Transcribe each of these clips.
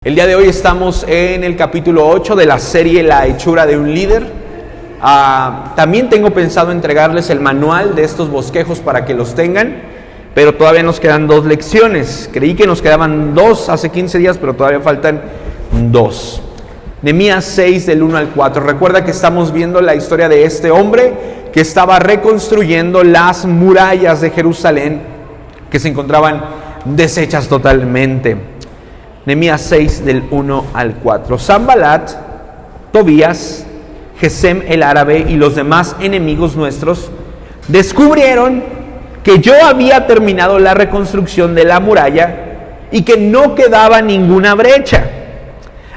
El día de hoy estamos en el capítulo 8 de la serie La hechura de un líder. También tengo pensado entregarles el manual de estos bosquejos para que los tengan, pero todavía nos quedan 2 lecciones. Creí que nos quedaban 2 hace 15 días, pero todavía faltan 2. Nehemías 6 del 1 al 4. Recuerda que estamos viendo la historia de este hombre que estaba reconstruyendo las murallas de Jerusalén que se encontraban deshechas totalmente. Nehemías 6 del 1 al 4. Sanbalat, Tobías, Gesem el árabe y los demás enemigos nuestros descubrieron que yo había terminado la reconstrucción de la muralla y que no quedaba ninguna brecha,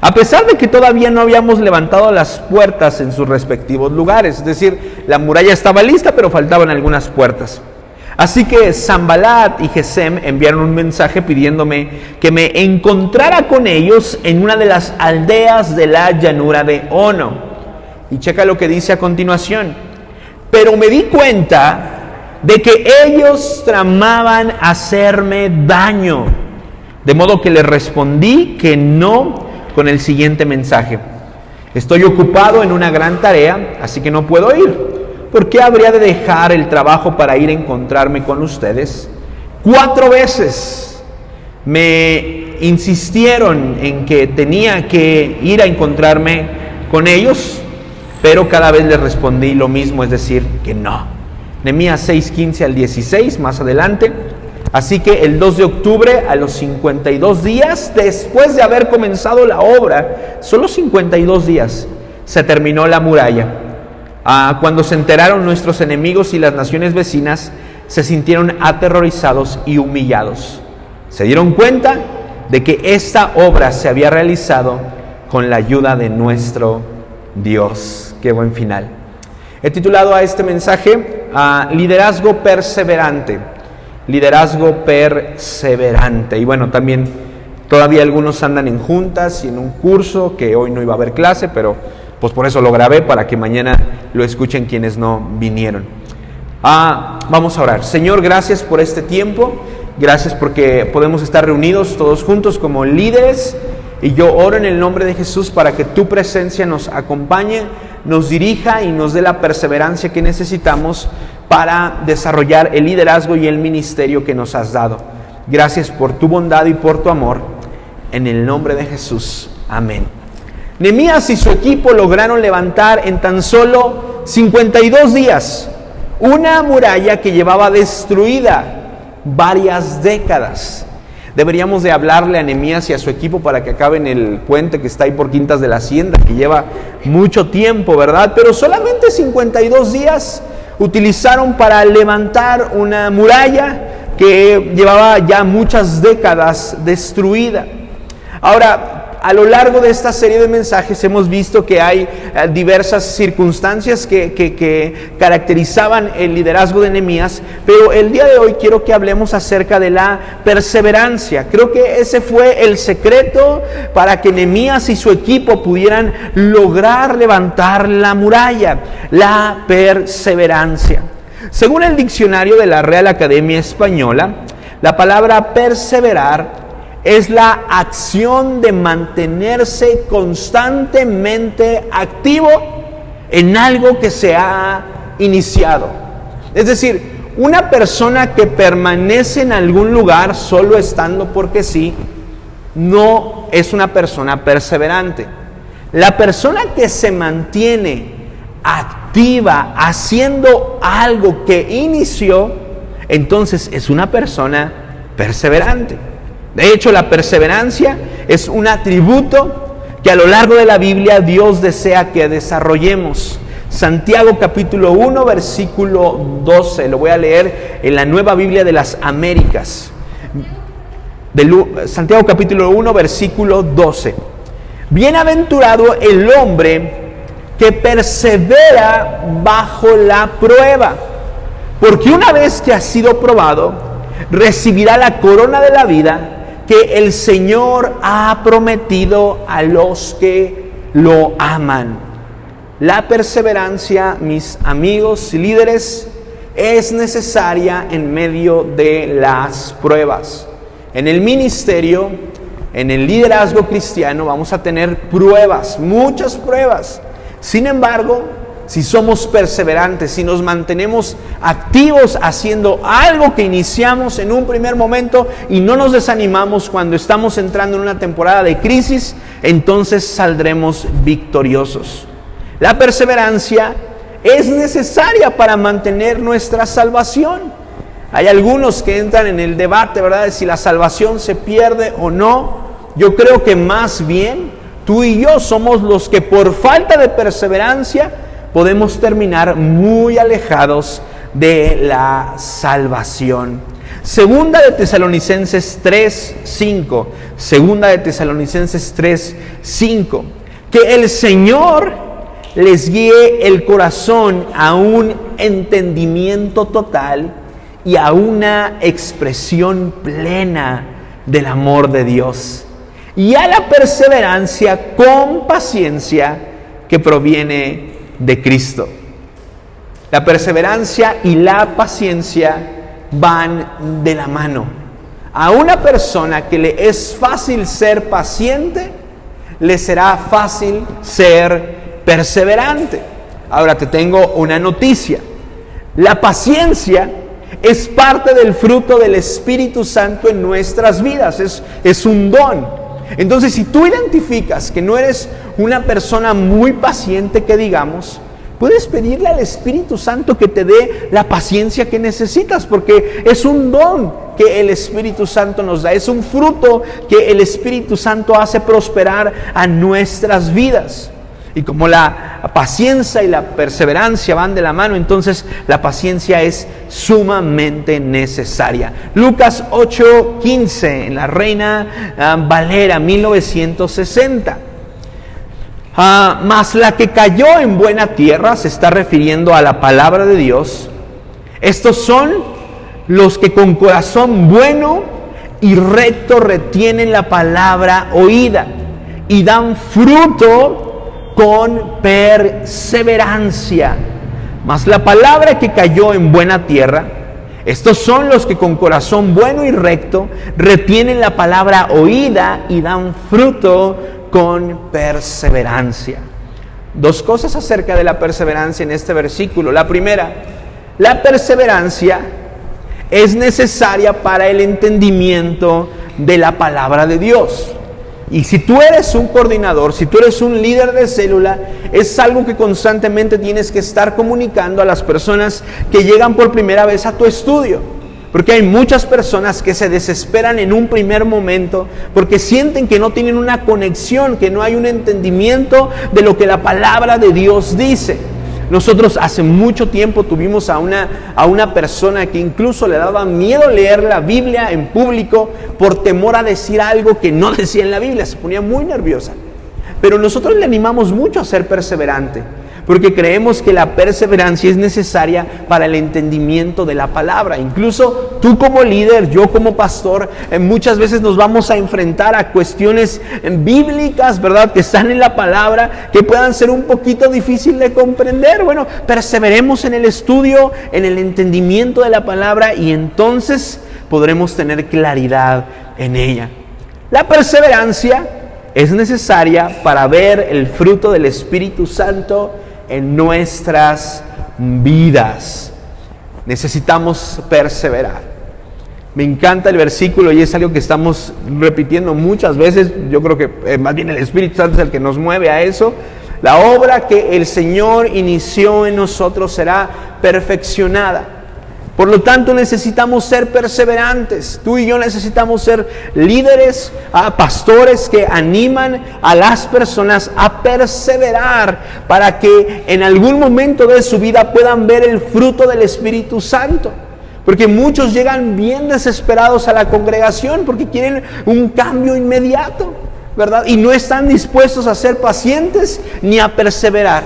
a pesar de que todavía no habíamos levantado las puertas en sus respectivos lugares. Es decir, la muralla estaba lista, pero faltaban algunas puertas. Así que Sanbalat y Gesem enviaron un mensaje pidiéndome que me encontrara con ellos en una de las aldeas de la llanura de Ono. Y checa lo que dice a continuación. Pero me di cuenta de que ellos tramaban hacerme daño, de modo que les respondí que no, con el siguiente mensaje: estoy ocupado en una gran tarea, así que no puedo ir. ¿Por qué habría de dejar el trabajo para ir a encontrarme con ustedes? 4 veces me insistieron en que tenía que ir a encontrarme con ellos, pero cada vez les respondí lo mismo, es decir, que no. Nehemías 6:15 al 16, más adelante. Así que el 2 de octubre, a los 52 días, después de haber comenzado la obra, solo 52 días, se terminó la muralla. Cuando se enteraron nuestros enemigos y las naciones vecinas, se sintieron aterrorizados y humillados. Se dieron cuenta de que esta obra se había realizado con la ayuda de nuestro Dios. Qué buen final. He titulado a este mensaje Liderazgo Perseverante. Liderazgo perseverante. Y bueno, también todavía algunos andan en juntas y en un curso que hoy no iba a haber clase, pero pues por eso lo grabé, para que mañana lo escuchen quienes no vinieron. Vamos a orar. Señor, gracias por este tiempo. Gracias porque podemos estar reunidos todos juntos como líderes. Y yo oro en el nombre de Jesús para que tu presencia nos acompañe, nos dirija y nos dé la perseverancia que necesitamos para desarrollar el liderazgo y el ministerio que nos has dado. Gracias por tu bondad y por tu amor. En el nombre de Jesús. Amén. Nehemías y su equipo lograron levantar en tan solo 52 días una muralla que llevaba destruida varias décadas. Deberíamos de hablarle a Nehemías y a su equipo para que acaben el puente que está ahí por Quintas de la Hacienda, que lleva mucho tiempo, ¿verdad? Pero solamente 52 días utilizaron para levantar una muralla que llevaba ya muchas décadas destruida. Ahora, a lo largo de esta serie de mensajes hemos visto que hay diversas circunstancias que caracterizaban el liderazgo de Nehemías, pero el día de hoy quiero que hablemos acerca de la perseverancia. Creo que ese fue el secreto para que Nehemías y su equipo pudieran lograr levantar la muralla, la perseverancia. Según el diccionario de la Real Academia Española, la palabra perseverar es la acción de mantenerse constantemente activo en algo que se ha iniciado. Es decir, una persona que permanece en algún lugar solo estando porque sí, no es una persona perseverante. La persona que se mantiene activa haciendo algo que inició, entonces es una persona perseverante. De hecho, la perseverancia es un atributo que a lo largo de la Biblia Dios desea que desarrollemos. Santiago capítulo 1, versículo 12. Lo voy a leer en la Nueva Biblia de las Américas. Santiago capítulo 1, versículo 12. Bienaventurado el hombre que persevera bajo la prueba, porque una vez que ha sido probado, recibirá la corona de la vida que el Señor ha prometido a los que lo aman. La perseverancia, mis amigos y líderes, es necesaria en medio de las pruebas. En el ministerio en el liderazgo cristiano vamos a tener pruebas, muchas pruebas. Sin embargo, si somos perseverantes, si nos mantenemos activos haciendo algo que iniciamos en un primer momento y no nos desanimamos cuando estamos entrando en una temporada de crisis, entonces saldremos victoriosos. La perseverancia es necesaria para mantener nuestra salvación. Hay algunos que entran en el debate, ¿verdad?, de si la salvación se pierde o no. Yo creo que más bien tú y yo somos los que por falta de perseverancia podemos terminar muy alejados de la salvación. Segunda de Tesalonicenses 3:5. Segunda de Tesalonicenses 3:5. Que el Señor les guíe el corazón a un entendimiento total y a una expresión plena del amor de Dios, y a la perseverancia con paciencia que proviene de Cristo. La perseverancia y la paciencia van de la mano. A una persona que le es fácil ser paciente, le será fácil ser perseverante. Ahora te tengo una noticia. La paciencia es parte del fruto del Espíritu Santo en nuestras vidas. Es un don. Entonces, si tú identificas que no eres una persona muy paciente, que digamos, puedes pedirle al Espíritu Santo que te dé la paciencia que necesitas, porque es un don que el Espíritu Santo nos da. Es un fruto que el Espíritu Santo hace prosperar a nuestras vidas. Y como la paciencia y la perseverancia van de la mano, entonces la paciencia es sumamente necesaria. Lucas 8:15, en la Reina Valera 1960. Mas la que cayó en buena tierra, se está refiriendo a la palabra de Dios. Estos son los que con corazón bueno y recto retienen la palabra oída y dan fruto con perseverancia. Mas la palabra que cayó en buena tierra, estos son los que con corazón bueno y recto retienen la palabra oída y dan fruto con perseverancia. Dos cosas acerca de la perseverancia en este versículo. La primera, la perseverancia es necesaria para el entendimiento de la palabra de Dios. Y si tú eres un coordinador, si tú eres un líder de célula, es algo que constantemente tienes que estar comunicando a las personas que llegan por primera vez a tu estudio. Porque hay muchas personas que se desesperan en un primer momento porque sienten que no tienen una conexión, que no hay un entendimiento de lo que la palabra de Dios dice. Nosotros hace mucho tiempo tuvimos a una persona que incluso le daba miedo leer la Biblia en público por temor a decir algo que no decía en la Biblia. Se ponía muy nerviosa. Pero nosotros le animamos mucho a ser perseverante, porque creemos que la perseverancia es necesaria para el entendimiento de la palabra. Incluso tú como líder, yo como pastor, muchas veces nos vamos a enfrentar a cuestiones bíblicas, ¿verdad?, que están en la palabra, que puedan ser un poquito difícil de comprender. Bueno, perseveremos en el estudio, en el entendimiento de la palabra, y entonces podremos tener claridad en ella. La perseverancia es necesaria para ver el fruto del Espíritu Santo en nuestras vidas. Necesitamos perseverar. Me encanta el versículo y es algo que estamos repitiendo muchas veces. Yo creo que más bien el Espíritu Santo es el que nos mueve a eso. La obra que el Señor inició en nosotros será perfeccionada. Por lo tanto, necesitamos ser perseverantes. Tú y yo necesitamos ser líderes, pastores que animan a las personas a perseverar para que en algún momento de su vida puedan ver el fruto del Espíritu Santo. Porque muchos llegan bien desesperados a la congregación porque quieren un cambio inmediato, ¿verdad? Y no están dispuestos a ser pacientes ni a perseverar.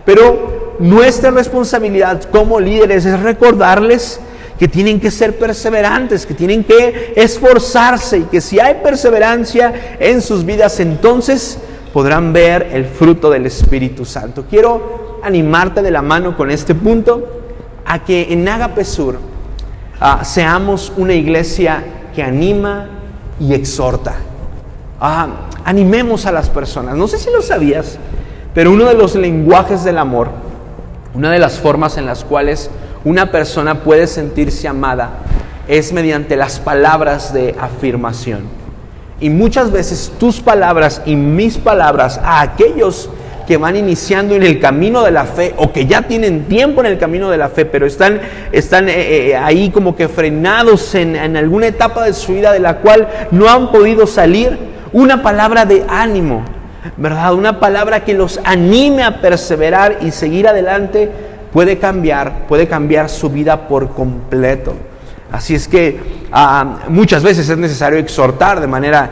Pero nuestra responsabilidad como líderes es recordarles que tienen que ser perseverantes, que tienen que esforzarse, y que si hay perseverancia en sus vidas, entonces podrán ver el fruto del Espíritu Santo. Quiero animarte de la mano con este punto a que en Agape Sur seamos una iglesia que anima y exhorta. animemos a las personas. No sé si lo sabías, pero uno de los lenguajes del amor, una de las formas en las cuales una persona puede sentirse amada es mediante las palabras de afirmación. Y muchas veces tus palabras y mis palabras a aquellos que van iniciando en el camino de la fe o que ya tienen tiempo en el camino de la fe, pero están ahí como que frenados en alguna etapa de su vida de la cual no han podido salir, una palabra de ánimo, ¿verdad? Una palabra que los anime a perseverar y seguir adelante puede cambiar su vida por completo. Así es que muchas veces es necesario exhortar de manera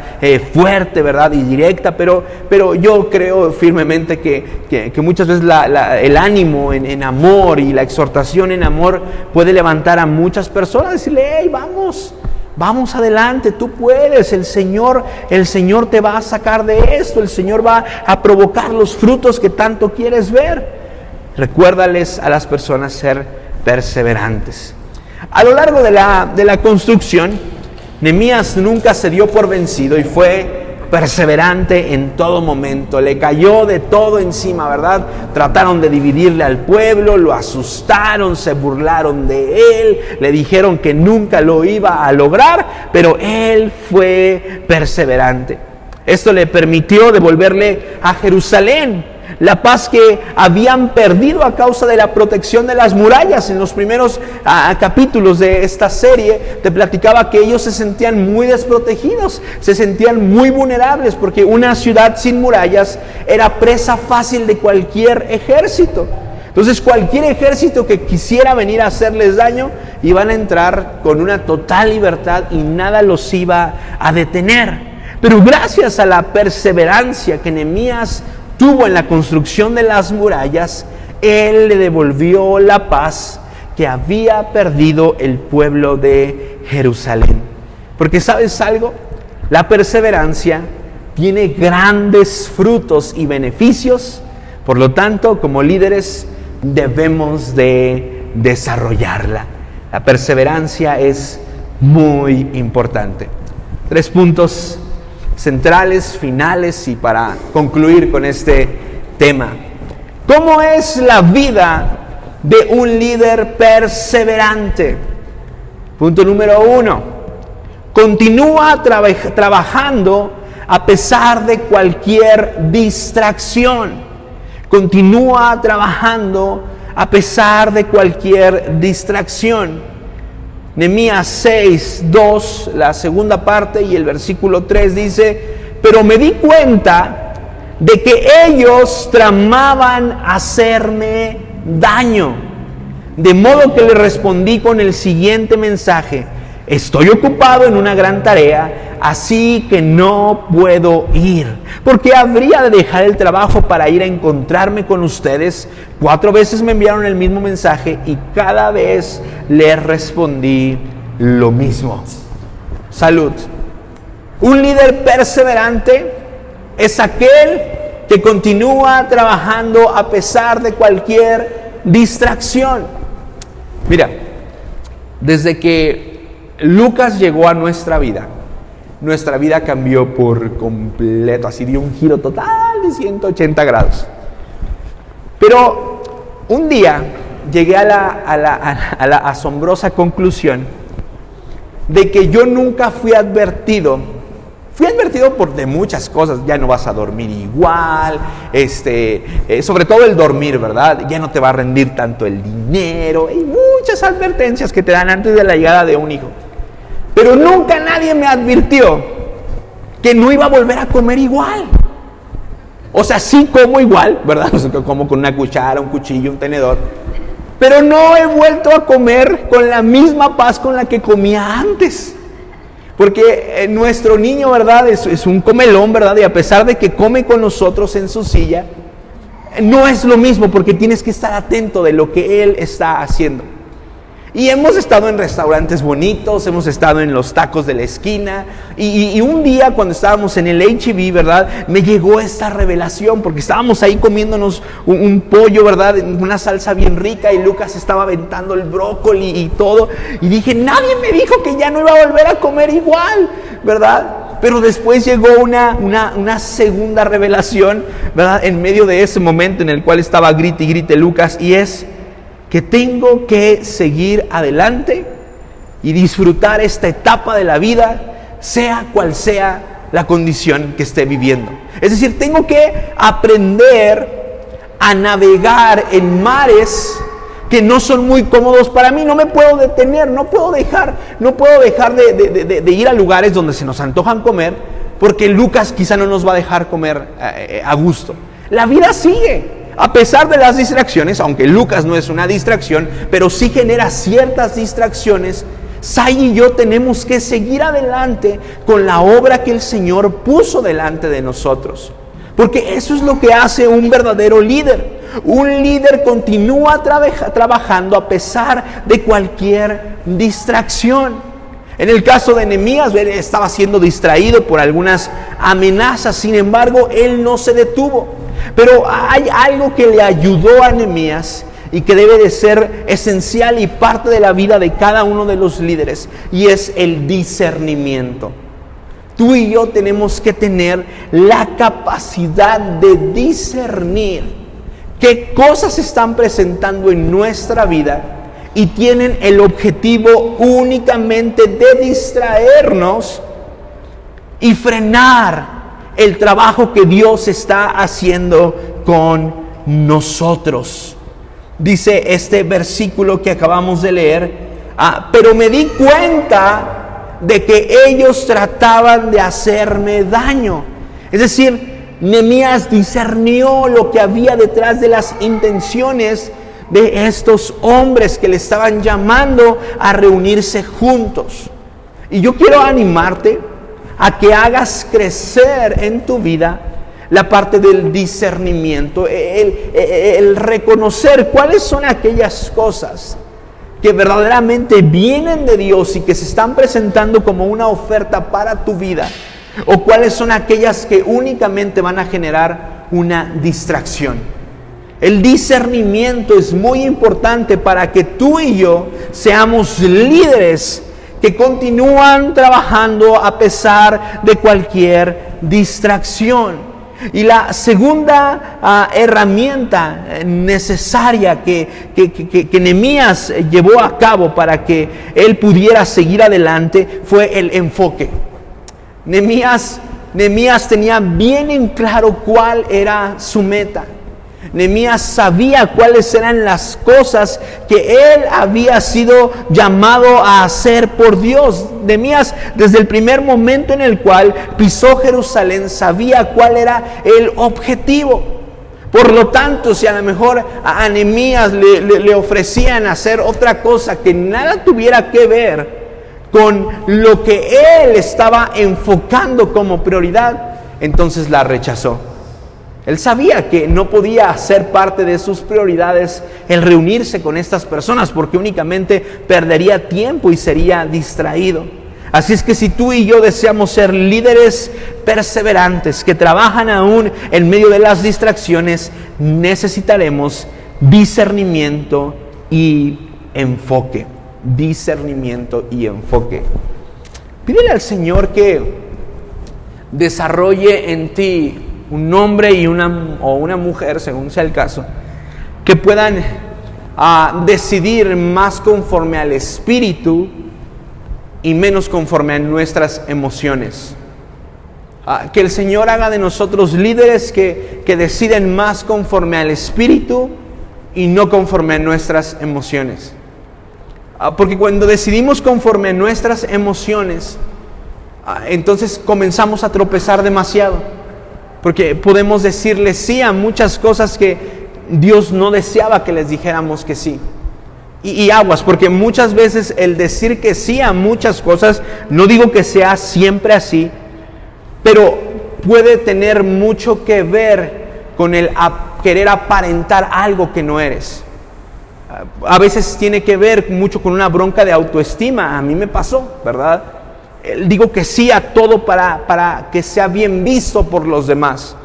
fuerte, ¿verdad? Y directa, pero yo creo firmemente que muchas veces el ánimo en amor y la exhortación en amor puede levantar a muchas personas, decirle, hey, vamos adelante, tú puedes, el Señor te va a sacar de esto, el Señor va a provocar los frutos que tanto quieres ver. Recuérdales a las personas ser perseverantes. A lo largo de la construcción, Nehemías nunca se dio por vencido y fue perseverante en todo momento. Le cayó de todo encima, ¿verdad? Trataron de dividirle al pueblo, lo asustaron, se burlaron de él, le dijeron que nunca lo iba a lograr, pero él fue perseverante. Esto le permitió devolverle a Jerusalén la paz que habían perdido a causa de la protección de las murallas. En los primeros capítulos de esta serie te platicaba que ellos se sentían muy desprotegidos, se sentían muy vulnerables, porque una ciudad sin murallas era presa fácil de cualquier ejército. Entonces cualquier ejército que quisiera venir a hacerles daño, iban a entrar con una total libertad y nada los iba a detener. Pero gracias a la perseverancia que Nehemías tuvo en la construcción de las murallas, él le devolvió la paz que había perdido el pueblo de Jerusalén. Porque ¿sabes algo? La perseverancia tiene grandes frutos y beneficios, por lo tanto, como líderes debemos de desarrollarla. La perseverancia es muy importante. 3 puntos centrales, finales, y para concluir con este tema. ¿Cómo es la vida de un líder perseverante? Punto número 1. Continúa trabajando a pesar de cualquier distracción. Continúa trabajando a pesar de cualquier distracción. Nehemías 6:2, la segunda parte y el versículo 3 dice: pero me di cuenta de que ellos tramaban hacerme daño, de modo que le respondí con el siguiente mensaje: estoy ocupado en una gran tarea, así que no puedo ir. ¿Por qué habría de dejar el trabajo para ir a encontrarme con ustedes? 4 veces me enviaron el mismo mensaje y cada vez les respondí lo mismo. Salud. Un líder perseverante es aquel que continúa trabajando a pesar de cualquier distracción. Mira, desde que Lucas llegó a nuestra vida cambió por completo, así dio un giro total de 180 grados. Pero un día llegué a la asombrosa conclusión de que yo nunca fui advertido de muchas cosas. Ya no vas a dormir igual, sobre todo el dormir, ¿verdad? Ya no te va a rendir tanto el dinero, y muchas advertencias que te dan antes de la llegada de un hijo. Pero nunca nadie me advirtió que no iba a volver a comer igual. O sea, sí como igual, ¿verdad? O sea, como con una cuchara, un cuchillo, un tenedor. Pero no he vuelto a comer con la misma paz con la que comía antes. Porque nuestro niño, ¿verdad? Es un comelón, ¿verdad? Y a pesar de que come con nosotros en su silla, no es lo mismo, porque tienes que estar atento de lo que él está haciendo. Y hemos estado en restaurantes bonitos, hemos estado en los tacos de la esquina, y un día cuando estábamos en el H-E-B, ¿verdad? Me llegó esta revelación, porque estábamos ahí comiéndonos un pollo, ¿verdad? Una salsa bien rica, y Lucas estaba aventando el brócoli y todo, y dije, nadie me dijo que ya no iba a volver a comer igual, ¿verdad? ¿verdad? Pero después llegó una segunda revelación, ¿verdad? En medio de ese momento en el cual estaba grite y grite Lucas, y es que tengo que seguir adelante y disfrutar esta etapa de la vida, sea cual sea la condición que esté viviendo. Es decir, tengo que aprender a navegar en mares que no son muy cómodos para mí. No me puedo detener, no puedo dejar de ir a lugares donde se nos antojan comer, porque Lucas quizá no nos va a dejar comer a gusto. La vida sigue, a pesar de las distracciones, aunque Lucas no es una distracción, pero sí genera ciertas distracciones. Sai y yo tenemos que seguir adelante con la obra que el Señor puso delante de nosotros. Porque eso es lo que hace un verdadero líder. Un líder continúa trabajando a pesar de cualquier distracción. En el caso de Nehemías, estaba siendo distraído por algunas amenazas. Sin embargo, él no se detuvo. Pero hay algo que le ayudó a Nehemías y que debe de ser esencial y parte de la vida de cada uno de los líderes, y es el discernimiento. Tú y yo tenemos que tener la capacidad de discernir qué cosas se están presentando en nuestra vida y tienen el objetivo únicamente de distraernos y frenar el trabajo que Dios está haciendo con nosotros. Dice este versículo que acabamos de leer, pero me di cuenta de que ellos trataban de hacerme daño. Es decir, Nehemías discernió lo que había detrás de las intenciones de estos hombres que le estaban llamando a reunirse juntos. Y yo quiero animarte a que hagas crecer en tu vida la parte del discernimiento, el reconocer cuáles son aquellas cosas que verdaderamente vienen de Dios y que se están presentando como una oferta para tu vida, o cuáles son aquellas que únicamente van a generar una distracción. El discernimiento es muy importante para que tú y yo seamos líderes que continúan trabajando a pesar de cualquier distracción. Y la segunda herramienta necesaria que Nehemías llevó a cabo para que él pudiera seguir adelante fue el enfoque. Nehemías tenía bien en claro cuál era su meta. Nehemías sabía cuáles eran las cosas que él había sido llamado a hacer por Dios. Nehemías, desde el primer momento en el cual pisó Jerusalén, sabía cuál era el objetivo. Por lo tanto, si a lo mejor a Nehemías le ofrecían hacer otra cosa que nada tuviera que ver con lo que él estaba enfocando como prioridad, entonces la rechazó. Él sabía que no podía ser parte de sus prioridades el reunirse con estas personas, porque únicamente perdería tiempo y sería distraído. Así es que si tú y yo deseamos ser líderes perseverantes, que trabajan aún en medio de las distracciones, necesitaremos discernimiento y enfoque. Discernimiento y enfoque. Pídele al Señor que desarrolle en ti un hombre y una mujer, según sea el caso, que puedan decidir más conforme al Espíritu y menos conforme a nuestras emociones. Que el Señor haga de nosotros líderes que deciden más conforme al Espíritu y no conforme a nuestras emociones. Porque cuando decidimos conforme a nuestras emociones, entonces comenzamos a tropezar demasiado. Porque podemos decirle sí a muchas cosas que Dios no deseaba que les dijéramos que sí. Y aguas, porque muchas veces el decir que sí a muchas cosas, no digo que sea siempre así, pero puede tener mucho que ver con el querer aparentar algo que no eres. A veces tiene que ver mucho con una bronca de autoestima. A mí me pasó, ¿verdad? Digo que sí a todo para que sea bien visto por los demás.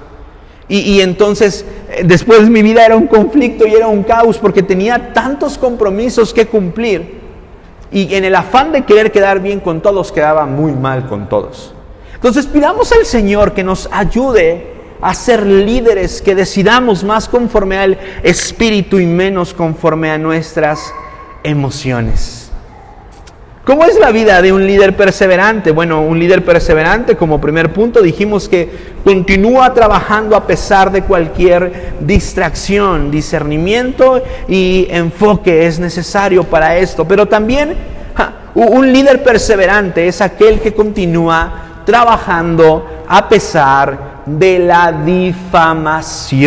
Y entonces después mi vida era un conflicto y era un caos, porque tenía tantos compromisos que cumplir. Y en el afán de querer quedar bien con todos, quedaba muy mal con todos. Entonces pidamos al Señor que nos ayude a ser líderes, que decidamos más conforme al Espíritu y menos conforme a nuestras emociones. ¿Cómo es la vida de un líder perseverante? Bueno, un líder perseverante, como primer punto, dijimos que continúa trabajando a pesar de cualquier distracción. Discernimiento y enfoque es necesario para esto. Pero también un líder perseverante es aquel que continúa trabajando a pesar de la difamación.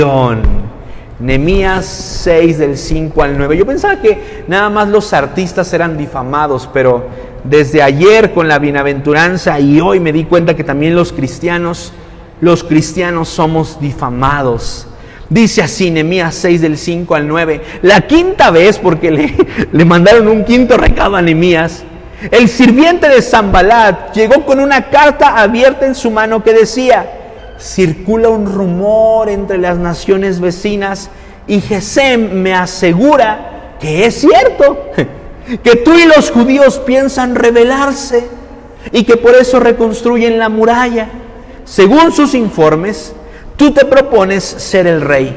Nehemías 6 del 5 al 9. Yo pensaba que nada más los artistas eran difamados, pero desde ayer con la bienaventuranza y hoy me di cuenta que también los cristianos somos difamados. Dice así Nehemías 6 del 5 al 9. La quinta vez, porque le mandaron un quinto recado a Nehemías, el sirviente de Sanbalat llegó con una carta abierta en su mano que decía: circula un rumor entre las naciones vecinas y Gesem me asegura que es cierto, que tú y los judíos piensan rebelarse y que por eso reconstruyen la muralla. Según sus informes, tú te propones ser el rey.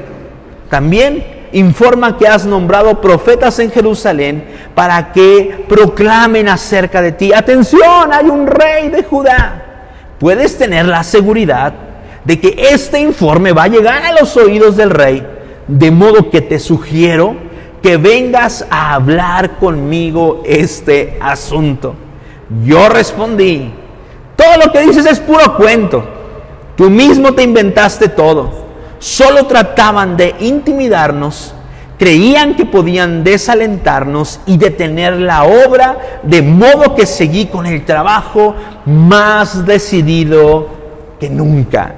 También informa que has nombrado profetas en Jerusalén para que proclamen acerca de ti. Atención, hay un rey de Judá. Puedes tener la seguridad de que este informe va a llegar a los oídos del rey, de modo que te sugiero que vengas a hablar conmigo este asunto. Yo respondí: todo lo que dices es puro cuento. Tú mismo te inventaste todo. Solo trataban de intimidarnos, creían que podían desalentarnos y detener la obra, de modo que seguí con el trabajo más decidido que nunca.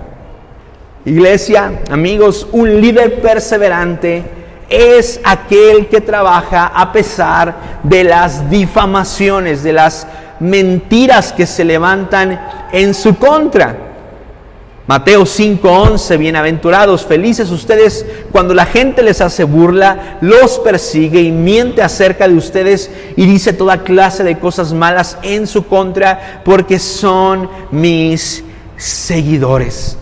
Iglesia, amigos, un líder perseverante es aquel que trabaja a pesar de las difamaciones, de las mentiras que se levantan en su contra. Mateo 5:11, bienaventurados, felices ustedes cuando la gente les hace burla, los persigue y miente acerca de ustedes y dice toda clase de cosas malas en su contra, porque son mis seguidores.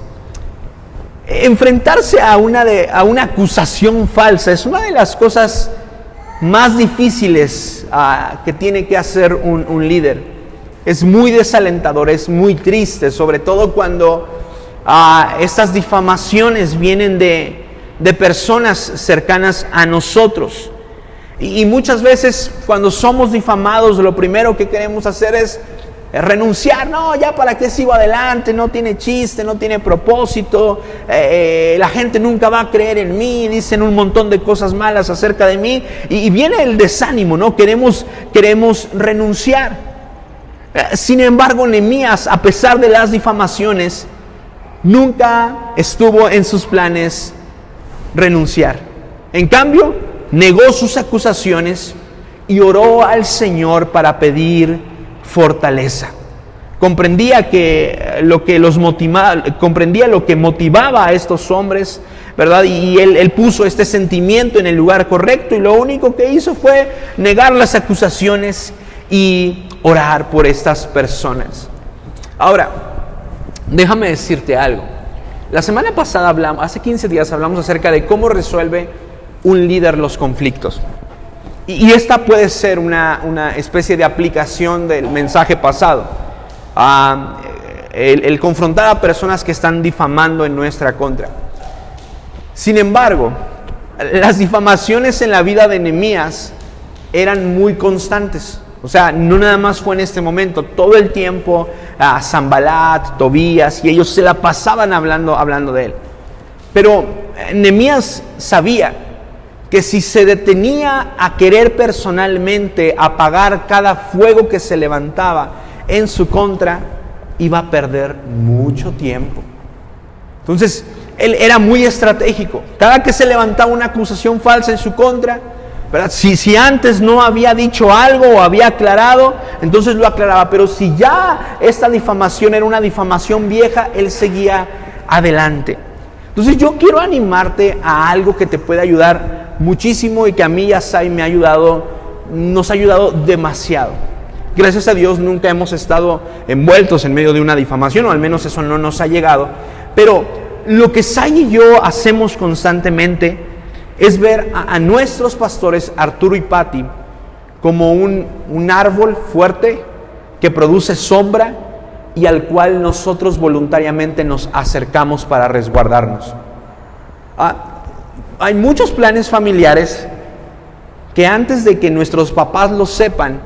Enfrentarse a una acusación falsa es una de las cosas más difíciles que tiene que hacer un líder. Es muy desalentador, es muy triste, sobre todo cuando estas difamaciones vienen de personas cercanas a nosotros. Y muchas veces cuando somos difamados, lo primero que queremos hacer es renunciar. No, ya para qué sigo adelante, no tiene chiste, no tiene propósito, la gente nunca va a creer en mí, dicen un montón de cosas malas acerca de mí, y viene el desánimo, ¿no? Queremos renunciar. Sin embargo, Nehemías, a pesar de las difamaciones, nunca estuvo en sus planes renunciar. En cambio, negó sus acusaciones y oró al Señor para pedir fortaleza. Comprendía lo que motivaba a estos hombres, ¿verdad? Y él puso este sentimiento en el lugar correcto, y lo único que hizo fue negar las acusaciones y orar por estas personas. Ahora, déjame decirte algo. La semana pasada hace 15 días hablamos acerca de cómo resuelve un líder los conflictos. Y esta puede ser una especie de aplicación del mensaje pasado. El confrontar a personas que están difamando en nuestra contra. Sin embargo, las difamaciones en la vida de Nehemías eran muy constantes. O sea, no nada más fue en este momento, todo el tiempo Sanbalat, Tobías, y ellos se la pasaban hablando de él. Pero Nehemías sabía que si se detenía a querer personalmente apagar cada fuego que se levantaba en su contra, iba a perder mucho tiempo. Entonces, él era muy estratégico. Cada que se levantaba una acusación falsa en su contra, ¿verdad? Si antes no había dicho algo o había aclarado, entonces lo aclaraba. Pero si ya esta difamación era una difamación vieja, él seguía adelante. Entonces yo quiero animarte a algo que te puede ayudar muchísimo y que a mí, Yasai, nos ha ayudado demasiado. Gracias a Dios nunca hemos estado envueltos en medio de una difamación, o al menos eso no nos ha llegado. Pero lo que Sai y yo hacemos constantemente es ver a nuestros pastores, Arturo y Patti, como un árbol fuerte que produce sombra y al cual nosotros voluntariamente nos acercamos para resguardarnos. Hay muchos planes familiares que antes de que nuestros papás lo sepan,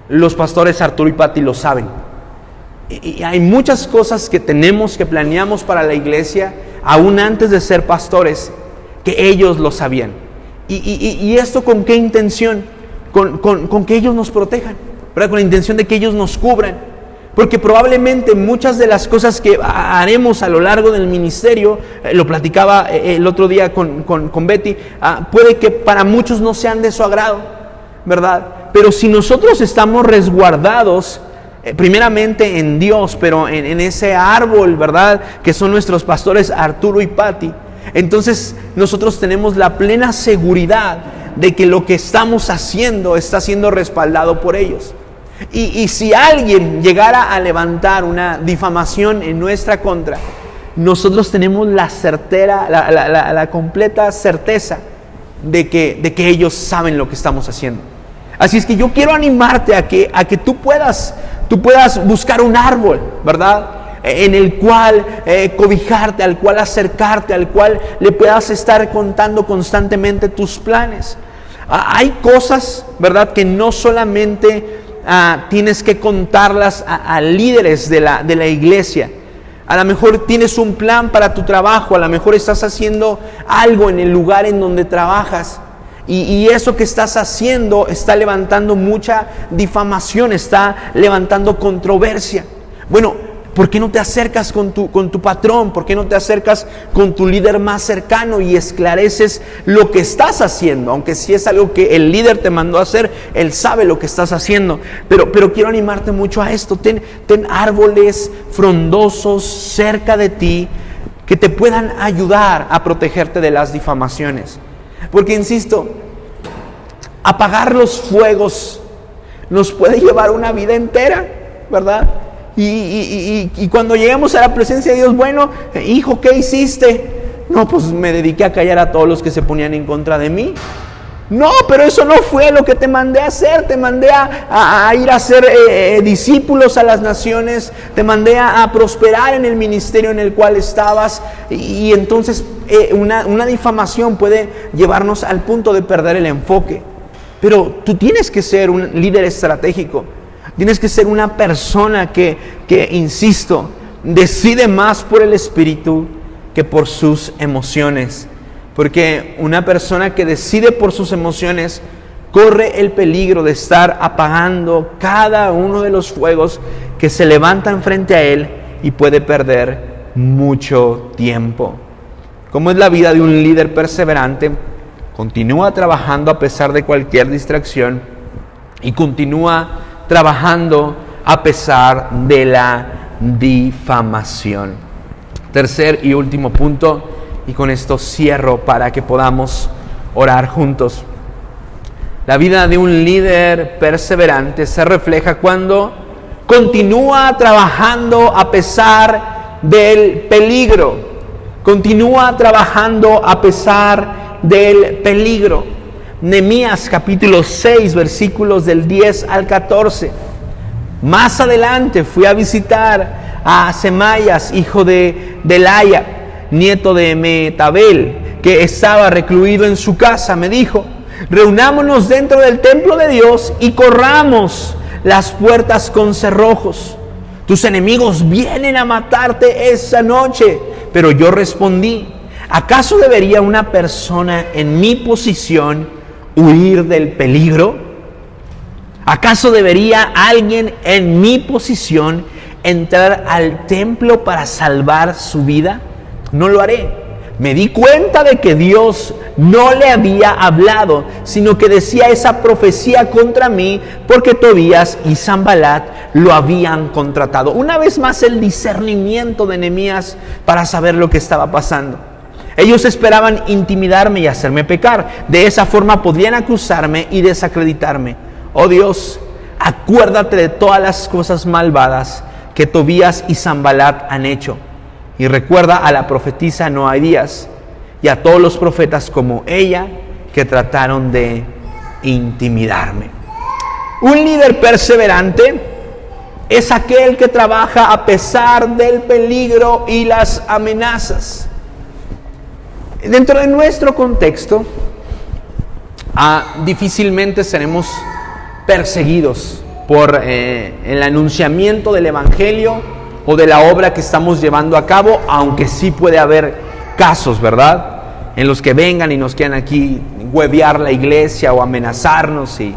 los pastores Arturo y Patti lo saben. Y hay muchas cosas que planeamos para la iglesia, aún antes de ser pastores, que ellos lo sabían. ¿Y esto con qué intención? Con que ellos nos protejan, ¿verdad? Con la intención de que ellos nos cubran. Porque probablemente muchas de las cosas que haremos a lo largo del ministerio, lo platicaba el otro día con Betty, puede que para muchos no sean de su agrado, ¿verdad? Pero si nosotros estamos resguardados, primeramente en Dios, pero en ese árbol, ¿verdad? Que son nuestros pastores Arturo y Patti, entonces nosotros tenemos la plena seguridad de que lo que estamos haciendo está siendo respaldado por ellos. Y si alguien llegara a levantar una difamación en nuestra contra, nosotros tenemos la completa certeza de que ellos saben lo que estamos haciendo. Así es que yo quiero animarte a que tú puedas buscar un árbol, ¿verdad? En el cual cobijarte, al cual acercarte, al cual le puedas estar contando constantemente tus planes. Hay cosas, ¿verdad?, que no solamente tienes que contarlas a líderes de la iglesia. A lo mejor tienes un plan para tu trabajo, a lo mejor estás haciendo algo en el lugar en donde trabajas y eso que estás haciendo está levantando mucha difamación, está levantando controversia. Bueno, ¿por qué no te acercas con tu patrón? ¿Por qué no te acercas con tu líder más cercano y esclareces lo que estás haciendo? Aunque si es algo que el líder te mandó a hacer, él sabe lo que estás haciendo. Pero quiero animarte mucho a esto. Ten árboles frondosos cerca de ti que te puedan ayudar a protegerte de las difamaciones. Porque, insisto, apagar los fuegos nos puede llevar una vida entera, ¿verdad? Y cuando llegamos a la presencia de Dios, bueno, hijo, ¿qué hiciste? No, pues me dediqué a callar a todos los que se ponían en contra de mí. No, pero eso no fue lo que te mandé a hacer. Te mandé a ir a ser discípulos a las naciones. Te mandé a prosperar en el ministerio en el cual estabas. Y entonces una difamación puede llevarnos al punto de perder el enfoque. Pero tú tienes que ser un líder estratégico. Tienes que ser una persona que, insisto, decide más por el Espíritu que por sus emociones. Porque una persona que decide por sus emociones corre el peligro de estar apagando cada uno de los fuegos que se levantan frente a él y puede perder mucho tiempo. ¿Cómo es la vida de un líder perseverante? Continúa trabajando a pesar de cualquier distracción y continúa trabajando a pesar de la difamación. Tercer y último punto, y con esto cierro para que podamos orar juntos. La vida de un líder perseverante se refleja cuando continúa trabajando a pesar del peligro. Continúa trabajando a pesar del peligro. Nehemías capítulo 6, versículos del 10 al 14. Más adelante fui a visitar a Semaías, hijo de Delaya, nieto de Metabel, que estaba recluido en su casa. Me dijo: reunámonos dentro del templo de Dios y corramos las puertas con cerrojos. Tus enemigos vienen a matarte esa noche. Pero yo respondí: ¿acaso debería una persona en mi posición huir del peligro? ¿Acaso debería alguien en mi posición entrar al templo para salvar su vida? No lo haré. Me di cuenta de que Dios no le había hablado, sino que decía esa profecía contra mí porque Tobías y Sanbalat lo habían contratado. Una vez más el discernimiento de Nehemías para saber lo que estaba pasando. Ellos esperaban intimidarme y hacerme pecar. De esa forma podían acusarme y desacreditarme. Oh Dios, acuérdate de todas las cosas malvadas que Tobías y Sanbalat han hecho. Y recuerda a la profetisa Noadías y a todos los profetas como ella que trataron de intimidarme. Un líder perseverante es aquel que trabaja a pesar del peligro y las amenazas. Dentro de nuestro contexto, difícilmente seremos perseguidos por el anunciamiento del Evangelio o de la obra que estamos llevando a cabo, aunque sí puede haber casos, ¿verdad?, en los que vengan y nos quieran aquí huevear la iglesia o amenazarnos y,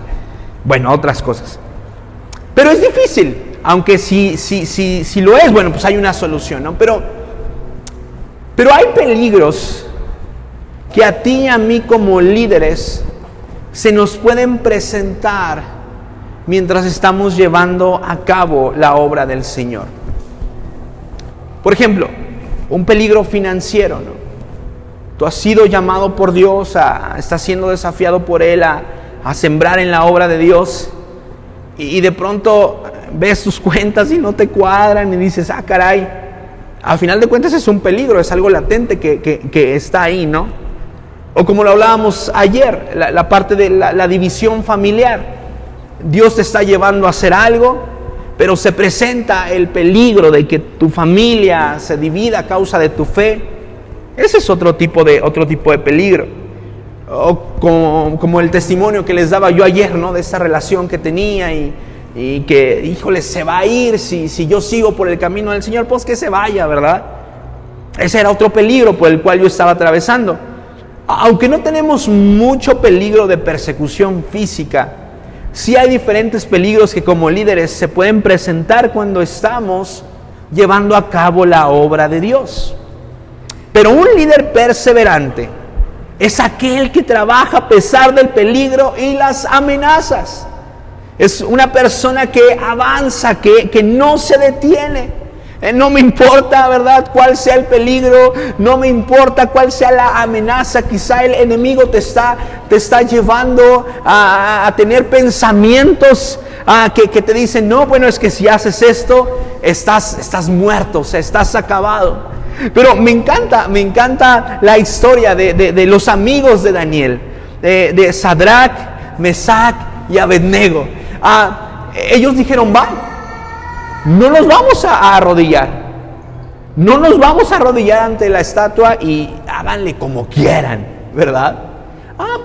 bueno, otras cosas. Pero es difícil, aunque si lo es, bueno, pues hay una solución, ¿no? Pero hay peligros que a ti y a mí como líderes se nos pueden presentar mientras estamos llevando a cabo la obra del Señor. Por ejemplo, un peligro financiero, ¿no? Tú has sido llamado por Dios, estás siendo desafiado por Él a sembrar en la obra de Dios, y de pronto ves tus cuentas y no te cuadran y dices, caray, al final de cuentas es un peligro, es algo latente que está ahí, ¿no? O como lo hablábamos ayer, la parte de la división familiar. Dios te está llevando a hacer algo, pero se presenta el peligro de que tu familia se divida a causa de tu fe. Ese es otro tipo de peligro. O como el testimonio que les daba yo ayer, ¿no?, de esa relación que tenía y que, híjole, se va a ir si yo sigo por el camino del Señor, pues que se vaya, ¿verdad? Ese era otro peligro por el cual yo estaba atravesando. Aunque no tenemos mucho peligro de persecución física, sí hay diferentes peligros que como líderes se pueden presentar cuando estamos llevando a cabo la obra de Dios. Pero un líder perseverante es aquel que trabaja a pesar del peligro y las amenazas. Es una persona que avanza, que no se detiene. No me importa, ¿verdad?, cuál sea el peligro, no me importa cuál sea la amenaza. Quizá el enemigo te está llevando a tener pensamientos que te dicen, no, bueno, es que si haces esto, estás muerto, o sea, estás acabado. Pero me encanta la historia de los amigos de Daniel, de Sadrach, Mesach y Abednego. Ellos dijeron, no nos vamos a arrodillar, no nos vamos a arrodillar ante la estatua y háganle como quieran, ¿verdad?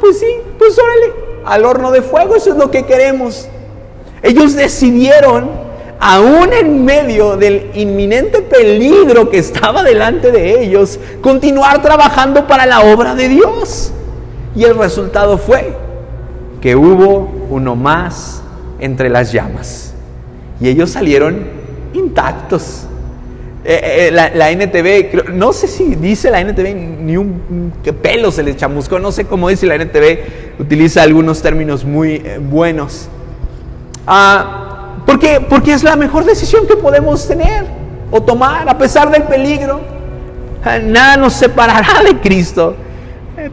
Pues sí, pues órale, al horno de fuego, eso es lo que queremos. Ellos decidieron, aún en medio del inminente peligro que estaba delante de ellos, continuar trabajando para la obra de Dios. Y el resultado fue que hubo uno más entre las llamas. Y ellos salieron intactos. La NTV, no sé si dice la NTV, ni un pelo se les chamuscó, no sé cómo dice la NTV, utiliza algunos términos muy buenos. Porque es la mejor decisión que podemos tener o tomar a pesar del peligro. Nada nos separará de Cristo.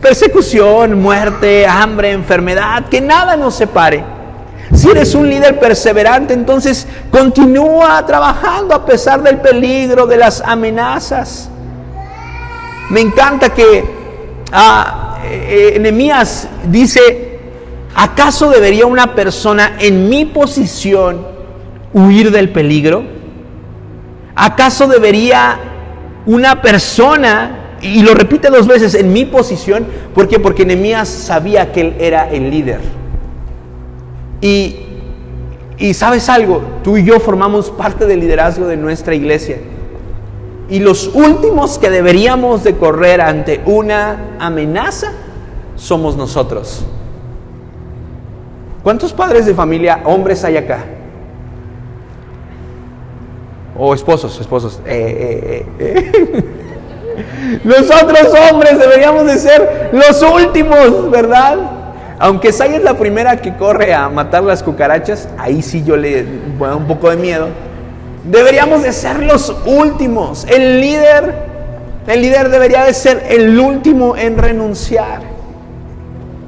Persecución, muerte, hambre, enfermedad, que nada nos separe. Si eres un líder perseverante, entonces continúa trabajando a pesar del peligro, de las amenazas. Me encanta que Nehemías dice, ¿acaso debería una persona en mi posición huir del peligro? ¿Acaso debería una persona, y lo repite 2 veces, en mi posición? ¿Por qué? Porque Nehemías sabía que él era el líder. Y ¿sabes algo? Tú y yo formamos parte del liderazgo de nuestra iglesia. Y los últimos que deberíamos de correr ante una amenaza somos nosotros. ¿Cuántos padres de familia, hombres hay acá? O esposos. Nosotros hombres deberíamos de ser los últimos, ¿verdad? Aunque Saya es la primera que corre a matar las cucarachas, ahí sí yo le da un poco de miedo. Deberíamos de ser los últimos. El líder debería de ser el último en renunciar.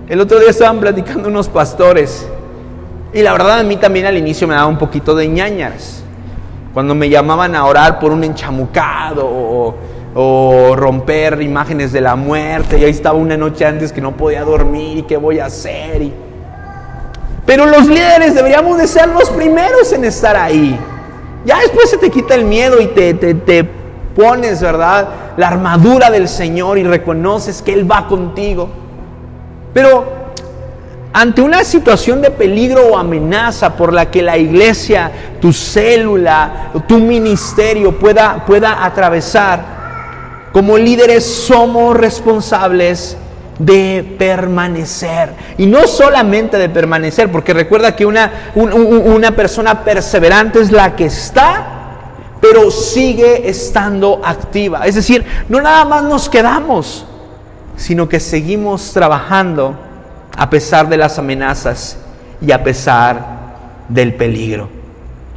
El otro día estaban platicando unos pastores Y la verdad a mí también al inicio me daba un poquito de ñáñaras. Cuando me llamaban a orar por un enchamucado o romper imágenes de la muerte, y ahí estaba una noche antes que no podía dormir y qué voy a hacer. Pero los líderes deberíamos de ser los primeros en estar ahí. Ya después se te quita el miedo y te pones, ¿verdad?, la armadura del Señor y reconoces que Él va contigo. Pero ante una situación de peligro o amenaza por la que la iglesia, tu célula, tu ministerio pueda atravesar, como líderes somos responsables de permanecer. Y no solamente de permanecer, porque recuerda que una persona perseverante es la que está, pero sigue estando activa. Es decir, no nada más nos quedamos, sino que seguimos trabajando a pesar de las amenazas y a pesar del peligro.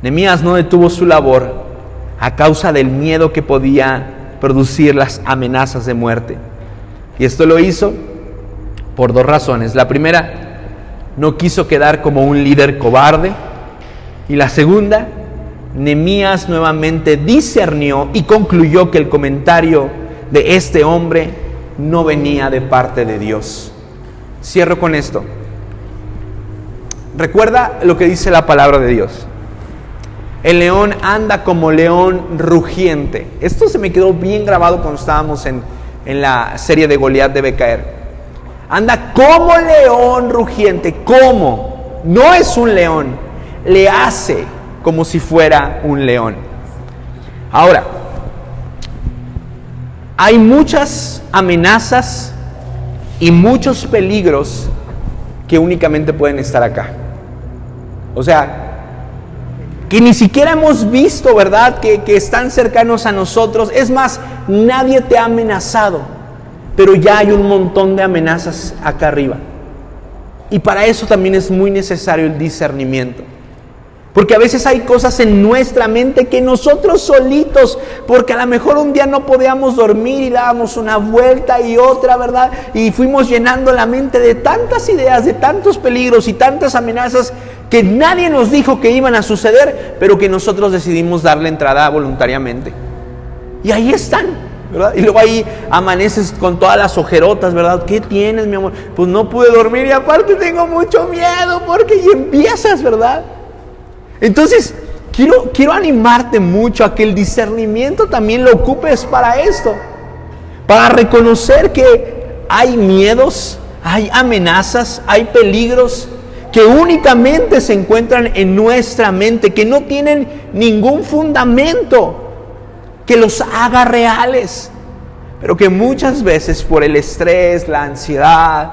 Nehemías no detuvo su labor a causa del miedo que podía producir las amenazas de muerte. Y esto lo hizo por dos razones. La primera, no quiso quedar como un líder cobarde. Y la segunda, Nehemías nuevamente discernió y concluyó que el comentario de este hombre no venía de parte de Dios. Cierro con esto. Recuerda lo que dice la palabra de Dios. El león anda como león rugiente. Esto se me quedó bien grabado cuando estábamos en la serie de Goliat de Becaer. Anda como león rugiente. ¿Cómo? No es un león. Le hace como si fuera un león. Ahora, hay muchas amenazas y muchos peligros que únicamente pueden estar acá. O sea, que ni siquiera hemos visto, ¿verdad?, que están cercanos a nosotros. Es más, nadie te ha amenazado, pero ya hay un montón de amenazas acá arriba. Y para eso también es muy necesario el discernimiento. Porque a veces hay cosas en nuestra mente que nosotros solitos, porque a lo mejor un día no podíamos dormir y dábamos una vuelta y otra, ¿verdad? Y fuimos llenando la mente de tantas ideas, de tantos peligros y tantas amenazas que nadie nos dijo que iban a suceder, pero que nosotros decidimos darle entrada voluntariamente. Y ahí están, ¿verdad? Y luego ahí amaneces con todas las ojerotas, ¿verdad? ¿Qué tienes, mi amor? Pues no pude dormir y aparte tengo mucho miedo, porque y empiezas, ¿verdad? Entonces, quiero animarte mucho a que el discernimiento también lo ocupes para esto. Para reconocer que hay miedos, hay amenazas, hay peligros que únicamente se encuentran en nuestra mente, que no tienen ningún fundamento que los haga reales, pero que muchas veces por el estrés, la ansiedad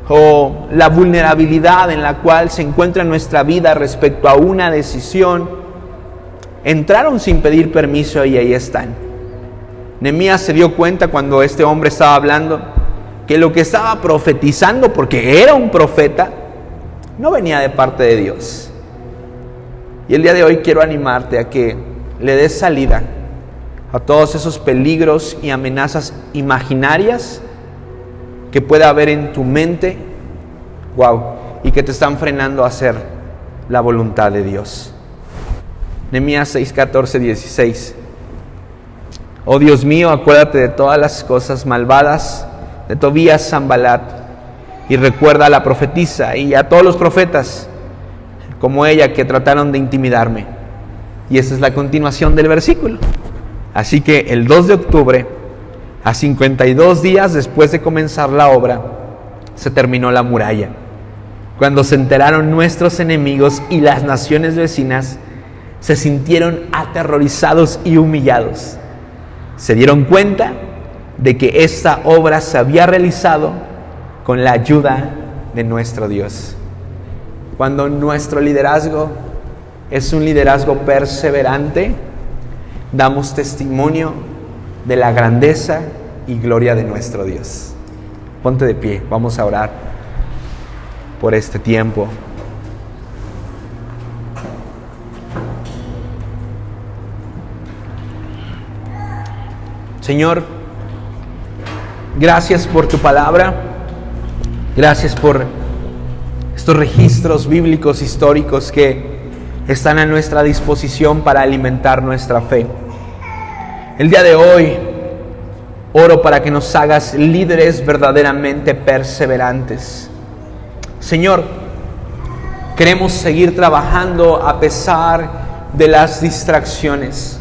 o la vulnerabilidad en la cual se encuentra nuestra vida respecto a una decisión, entraron sin pedir permiso y ahí están. Nehemías se dio cuenta cuando este hombre estaba hablando que lo que estaba profetizando, porque era un profeta, no venía de parte de Dios. Y el día de hoy quiero animarte a que le des salida a todos esos peligros y amenazas imaginarias que pueda haber en tu mente, y que te están frenando a hacer la voluntad de Dios. Nehemías 6, 14, 16. Oh Dios mío, acuérdate de todas las cosas malvadas de Tobías, Sanballat, y recuerda a la profetisa y a todos los profetas como ella que trataron de intimidarme. Y esa es la continuación del versículo. Así que el 2 de octubre, a 52 días después de comenzar la obra, se terminó la muralla. Cuando se enteraron nuestros enemigos y las naciones vecinas, se sintieron aterrorizados y humillados. Se dieron cuenta de que esta obra se había realizado con la ayuda de nuestro Dios. Cuando nuestro liderazgo es un liderazgo perseverante, damos testimonio de la grandeza y gloria de nuestro Dios. Ponte de pie, vamos a orar por este tiempo. Señor, gracias por tu palabra, gracias por estos registros bíblicos históricos que están a nuestra disposición para alimentar nuestra fe. El día de hoy oro para que nos hagas líderes verdaderamente perseverantes. Señor, queremos seguir trabajando a pesar de las distracciones.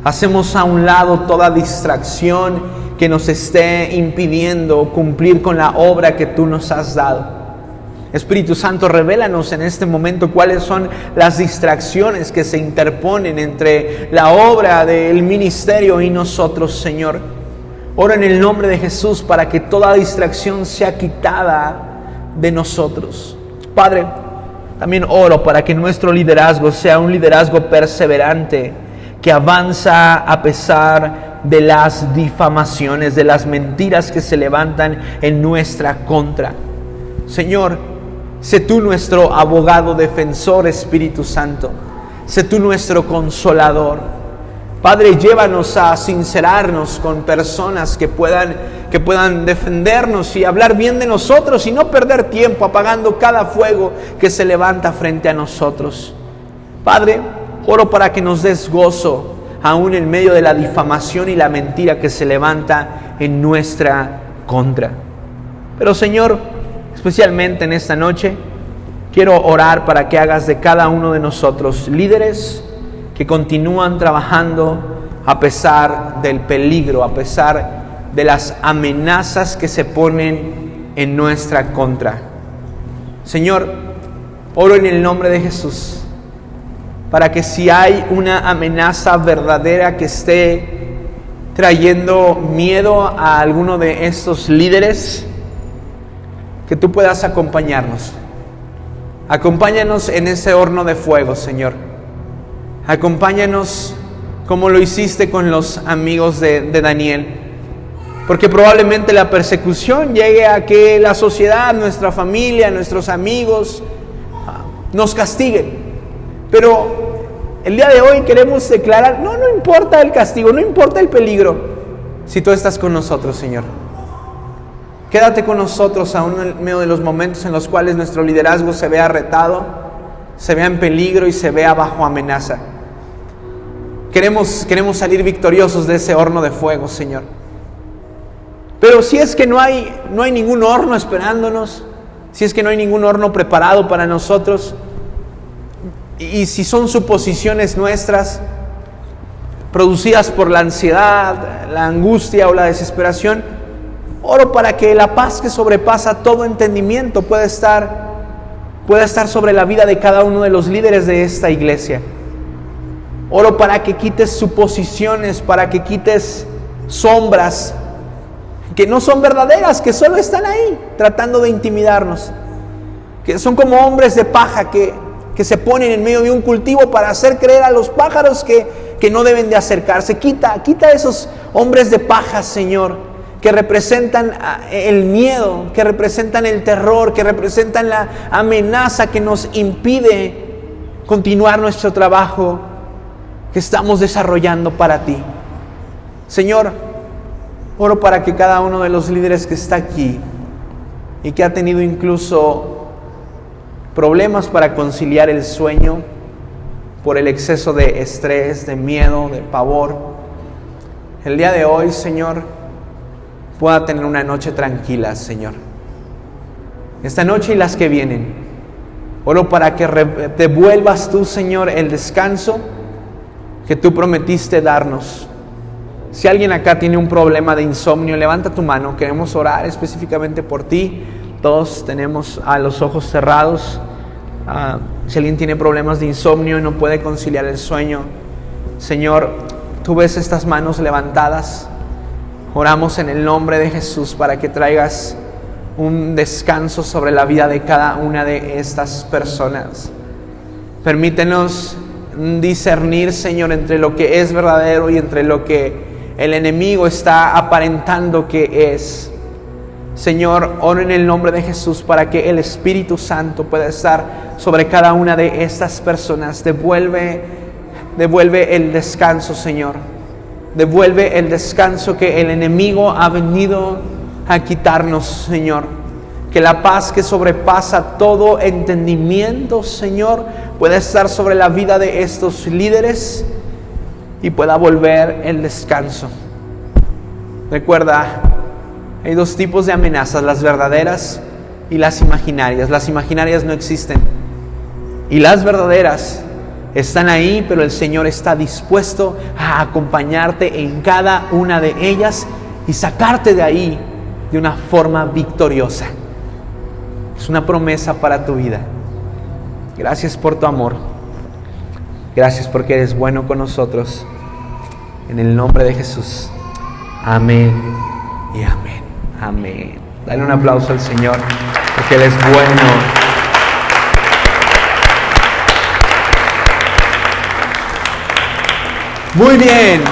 Hacemos a un lado toda distracción que nos esté impidiendo cumplir con la obra que tú nos has dado. Espíritu Santo, revélanos en este momento cuáles son las distracciones que se interponen entre la obra del ministerio y nosotros, Señor. Oro en el nombre de Jesús para que toda distracción sea quitada de nosotros. Padre, también oro para que nuestro liderazgo sea un liderazgo perseverante, que avanza a pesar de las difamaciones, de las mentiras que se levantan en nuestra contra. Señor, sé tú nuestro abogado defensor, Espíritu Santo. Sé tú nuestro consolador. Padre, llévanos a sincerarnos con personas que puedan defendernos y hablar bien de nosotros y no perder tiempo apagando cada fuego que se levanta frente a nosotros. Padre, oro para que nos des gozo aún en medio de la difamación y la mentira que se levanta en nuestra contra. Pero Señor, especialmente en esta noche, quiero orar para que hagas de cada uno de nosotros líderes que continúan trabajando a pesar del peligro, a pesar de las amenazas que se ponen en nuestra contra. Señor, oro en el nombre de Jesús para que si hay una amenaza verdadera que esté trayendo miedo a alguno de estos líderes, que tú puedas acompañarnos. Acompáñanos en ese horno de fuego, Señor. Acompáñanos como lo hiciste con los amigos de Daniel. Porque probablemente la persecución llegue a que la sociedad, nuestra familia, nuestros amigos nos castiguen. Pero el día de hoy queremos declarar, no importa el castigo, no importa el peligro, si tú estás con nosotros, Señor. Quédate con nosotros aún en medio de los momentos en los cuales nuestro liderazgo se vea retado, se vea en peligro y se vea bajo amenaza. Queremos salir victoriosos de ese horno de fuego, Señor. Pero si es que no hay ningún horno esperándonos, si es que no hay ningún horno preparado para nosotros, y si son suposiciones nuestras, producidas por la ansiedad, la angustia o la desesperación, oro para que la paz que sobrepasa todo entendimiento pueda estar sobre la vida de cada uno de los líderes de esta iglesia. Oro para que quites suposiciones, para que quites sombras que no son verdaderas, que solo están ahí tratando de intimidarnos, que son como hombres de paja que se ponen en medio de un cultivo para hacer creer a los pájaros que no deben de acercarse. Quita esos hombres de paja, Señor, que representan el miedo, que representan el terror, que representan la amenaza que nos impide continuar nuestro trabajo que estamos desarrollando para ti. Señor, oro para que cada uno de los líderes que está aquí y que ha tenido incluso problemas para conciliar el sueño por el exceso de estrés, de miedo, de pavor, el día de hoy, Señor, pueda tener una noche tranquila, Señor. Esta noche y las que vienen, oro para que devuelvas tú, Señor, el descanso que tú prometiste darnos. Si alguien acá tiene un problema de insomnio, levanta tu mano, queremos orar específicamente por ti. Todos tenemos a los ojos cerrados. Si alguien tiene problemas de insomnio y no puede conciliar el sueño, Señor, tú ves estas manos levantadas. Oramos en el nombre de Jesús para que traigas un descanso sobre la vida de cada una de estas personas. Permítenos discernir, Señor, entre lo que es verdadero y entre lo que el enemigo está aparentando que es. Señor, oro en el nombre de Jesús para que el Espíritu Santo pueda estar sobre cada una de estas personas. Devuelve el descanso, Señor. Devuelve el descanso que el enemigo ha venido a quitarnos, Señor. Que la paz que sobrepasa todo entendimiento, Señor, pueda estar sobre la vida de estos líderes y pueda volver el descanso. Recuerda, hay dos tipos de amenazas, las verdaderas y las imaginarias. Las imaginarias no existen y las verdaderas están ahí, pero el Señor está dispuesto a acompañarte en cada una de ellas y sacarte de ahí de una forma victoriosa. Es una promesa para tu vida. Gracias por tu amor. Gracias porque eres bueno con nosotros. En el nombre de Jesús. Amén y amén. Amén. Dale un aplauso al Señor porque Él es bueno. Muy bien.